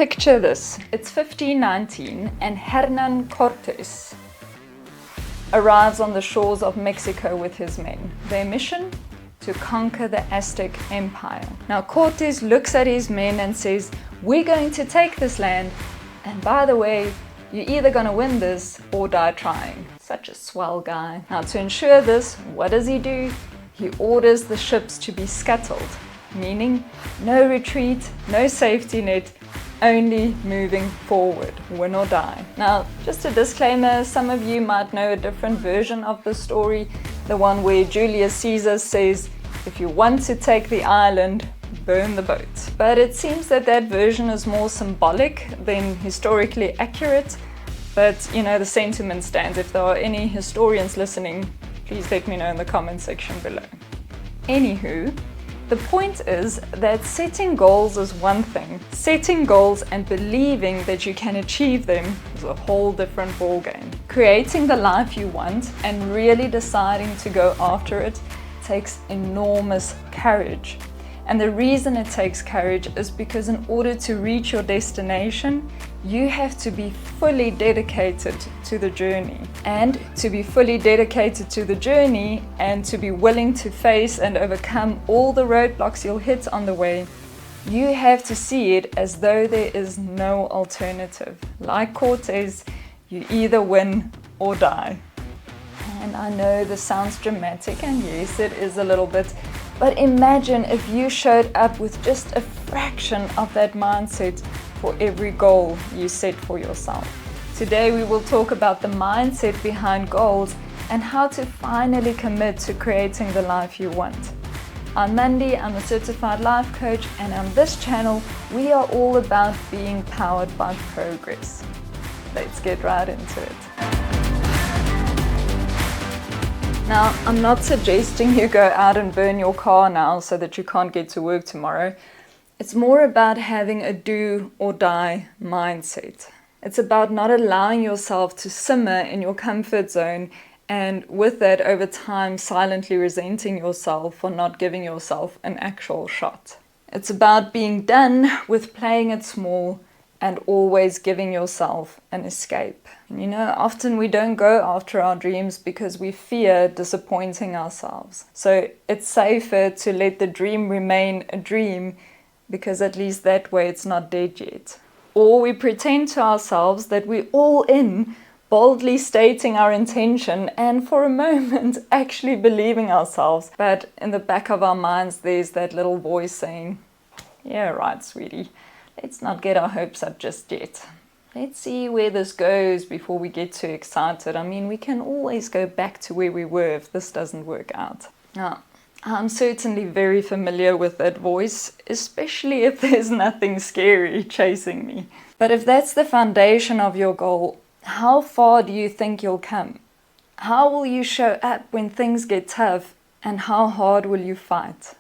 Picture this. It's 1519 and Hernan Cortés arrives on the shores of Mexico with his men. Their mission? To conquer the Aztec Empire. Now Cortés looks at his men and says, we're going to take this land, and by the way, you're either going to win this or die trying. Such a swell guy. Now to ensure this, what does he do? He orders the ships to be scuttled, meaning no retreat, no safety net, only moving forward, win or die. Now, just a disclaimer, some of you might know a different version of the story, the one where Julius Caesar says, if you want to take the island, burn the boat. But it seems that that version is more symbolic than historically accurate, but you know, the sentiment stands. If there are any historians listening, please let me know in the comment section below. Anywho, the point is that setting goals is one thing. Setting goals and believing that you can achieve them is a whole different ballgame. Creating the life you want and really deciding to go after it takes enormous courage. And the reason it takes courage is because in order to reach your destination, you have to be fully dedicated to the journey. And to be fully dedicated to the journey and to be willing to face and overcome all the roadblocks you'll hit on the way, you have to see it as though there is no alternative. Like Cortés, you either win or die. And I know this sounds dramatic, and yes, it is a little bit, but imagine if you showed up with just a fraction of that mindset for every goal you set for yourself. Today we will talk about the mindset behind goals and how to finally commit to creating the life you want. I'm Mandy, I'm a certified life coach, and on this channel we are all about being powered by progress. Let's get right into it. Now, I'm not suggesting you go out and burn your car now so that you can't get to work tomorrow. It's more about having a do or die mindset. It's about not allowing yourself to simmer in your comfort zone and with that over time silently resenting yourself for not giving yourself an actual shot. It's about being done with playing it small and always giving yourself an escape. You know, often we don't go after our dreams because we fear disappointing ourselves. So it's safer to let the dream remain a dream, because at least that way it's not dead yet. Or we pretend to ourselves that we're all in, boldly stating our intention and for a moment actually believing ourselves. But in the back of our minds there's that little voice saying, yeah, right, sweetie. Let's not get our hopes up just yet. Let's see where this goes before we get too excited. I mean, we can always go back to where we were if this doesn't work out. Now, I'm certainly very familiar with that voice, especially if there's nothing scary chasing me. But if that's the foundation of your goal, how far do you think you'll come? How will you show up when things get tough, and how hard will you fight?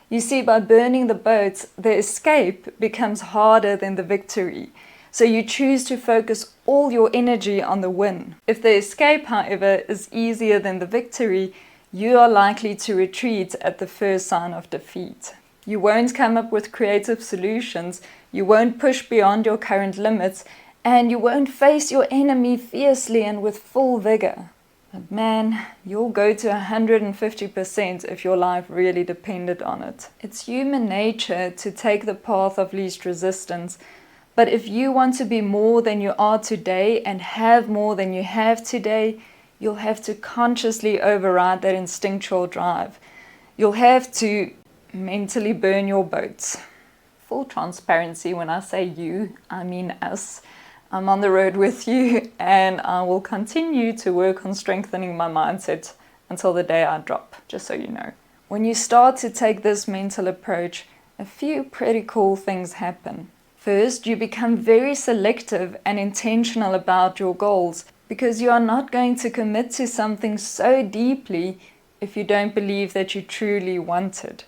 You see, by burning the boats, the escape becomes harder than the victory. So you choose to focus all your energy on the win. If the escape, however, is easier than the victory, you are likely to retreat at the first sign of defeat. You won't come up with creative solutions, you won't push beyond your current limits, and you won't face your enemy fiercely and with full vigor. But man, you'll go to 150% if your life really depended on it. It's human nature to take the path of least resistance, but if you want to be more than you are today and have more than you have today, you'll have to consciously override that instinctual drive. You'll have to mentally burn your boats. Full transparency, when I say you, I mean us. I'm on the road with you, and I will continue to work on strengthening my mindset until the day I drop, just so you know. When you start to take this mental approach, a few pretty cool things happen. First, you become very selective and intentional about your goals, because you are not going to commit to something so deeply if you don't believe that you truly want it.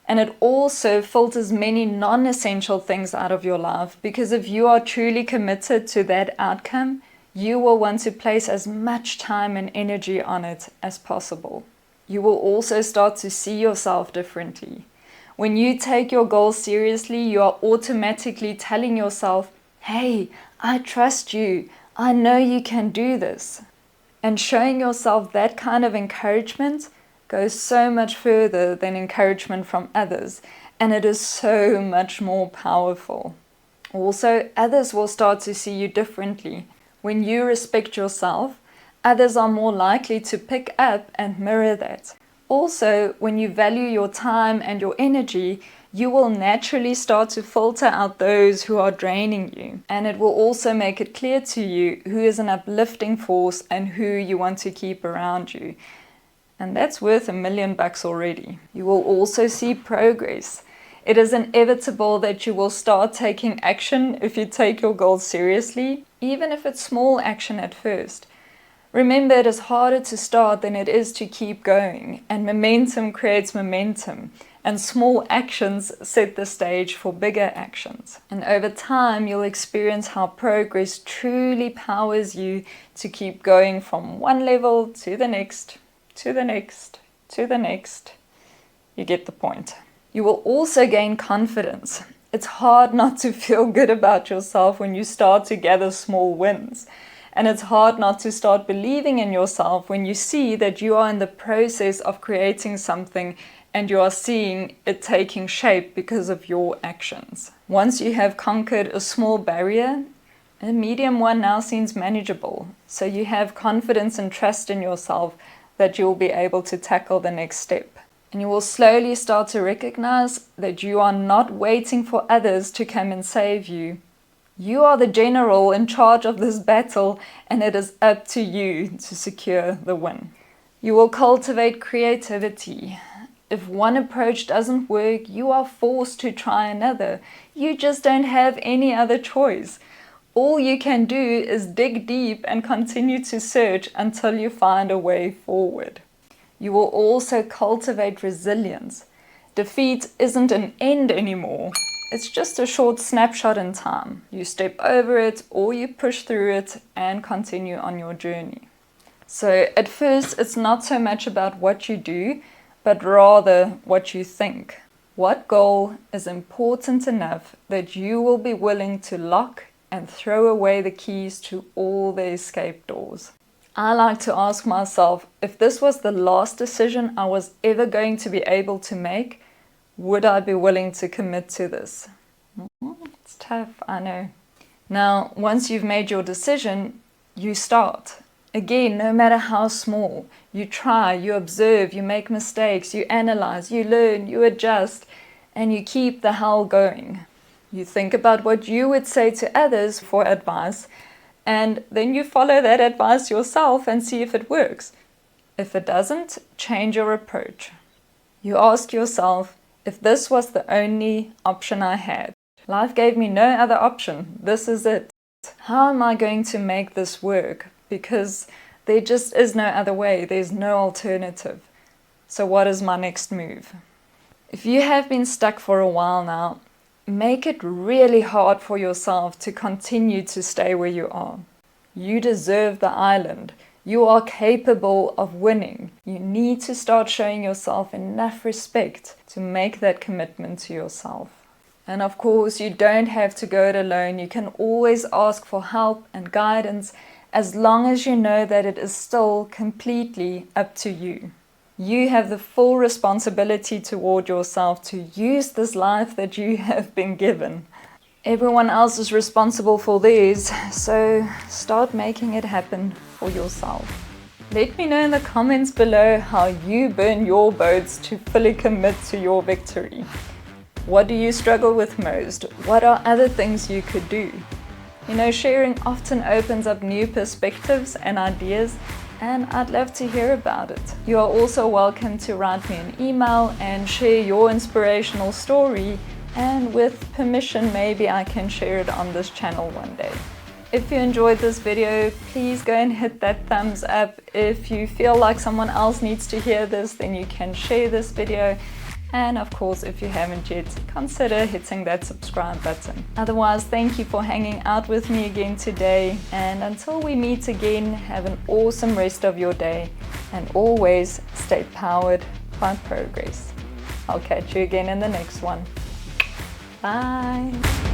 And it also filters many non-essential things out of your life, because if you are truly committed to that outcome, you will want to place as much time and energy on it as possible. You will also start to see yourself differently. When you take your goals seriously, you are automatically telling yourself, hey, I trust you. I know you can do this. And showing yourself that kind of encouragement goes so much further than encouragement from others, and it is so much more powerful. Also, others will start to see you differently. When you respect yourself, others are more likely to pick up and mirror that. Also, when you value your time and your energy, you will naturally start to filter out those who are draining you. And it will also make it clear to you who is an uplifting force and who you want to keep around you. And that's worth $1 million already. You will also see progress. It is inevitable that you will start taking action if you take your goals seriously, even if it's small action at first. Remember, it is harder to start than it is to keep going, and momentum creates momentum, and small actions set the stage for bigger actions. And over time, you'll experience how progress truly powers you to keep going from one level to the next, to the next, to the next. You get the point. You will also gain confidence. It's hard not to feel good about yourself when you start to gather small wins. And it's hard not to start believing in yourself when you see that you are in the process of creating something and you are seeing it taking shape because of your actions. Once you have conquered a small barrier, a medium one now seems manageable. So you have confidence and trust in yourself that you'll be able to tackle the next step. And you will slowly start to recognize that you are not waiting for others to come and save you. You are the general in charge of this battle, and it is up to you to secure the win. You will cultivate creativity. If one approach doesn't work, you are forced to try another. You just don't have any other choice. All you can do is dig deep and continue to search until you find a way forward. You will also cultivate resilience. Defeat isn't an end anymore. It's just a short snapshot in time. You step over it or you push through it and continue on your journey. So at first, it's not so much about what you do, but rather what you think. What goal is important enough that you will be willing to lock and throw away the keys to all the escape doors? I like to ask myself, if this was the last decision I was ever going to be able to make, would I be willing to commit to this? It's tough, I know. Now, once you've made your decision, you start. Again, no matter how small, you try, you observe, you make mistakes, you analyze, you learn, you adjust, and you keep the hell going. You think about what you would say to others for advice, and then you follow that advice yourself and see if it works. If it doesn't, change your approach. You ask yourself, if this was the only option I had, life gave me no other option, this is it. How am I going to make this work? Because there just is no other way, there's no alternative. So what is my next move? If you have been stuck for a while now, make it really hard for yourself to continue to stay where you are. You deserve the island. You are capable of winning. You need to start showing yourself enough respect to make that commitment to yourself. And of course, you don't have to go it alone. You can always ask for help and guidance as long as you know that it is still completely up to you. You have the full responsibility toward yourself to use this life that you have been given. Everyone else is responsible for theirs, so start making it happen for yourself. Let me know in the comments below how you burn your boats to fully commit to your victory. What do you struggle with most? What are other things you could do? You know, sharing often opens up new perspectives and ideas, and I'd love to hear about it. You are also welcome to write me an email and share your inspirational story, and with permission, maybe I can share it on this channel one day. If you enjoyed this video, please go and hit that thumbs up. If you feel like someone else needs to hear this, then you can share this video. And of course, if you haven't yet, consider hitting that subscribe button. Otherwise, thank you for hanging out with me again today. And until we meet again, have an awesome rest of your day. And always stay powered by progress. I'll catch you again in the next one. Bye.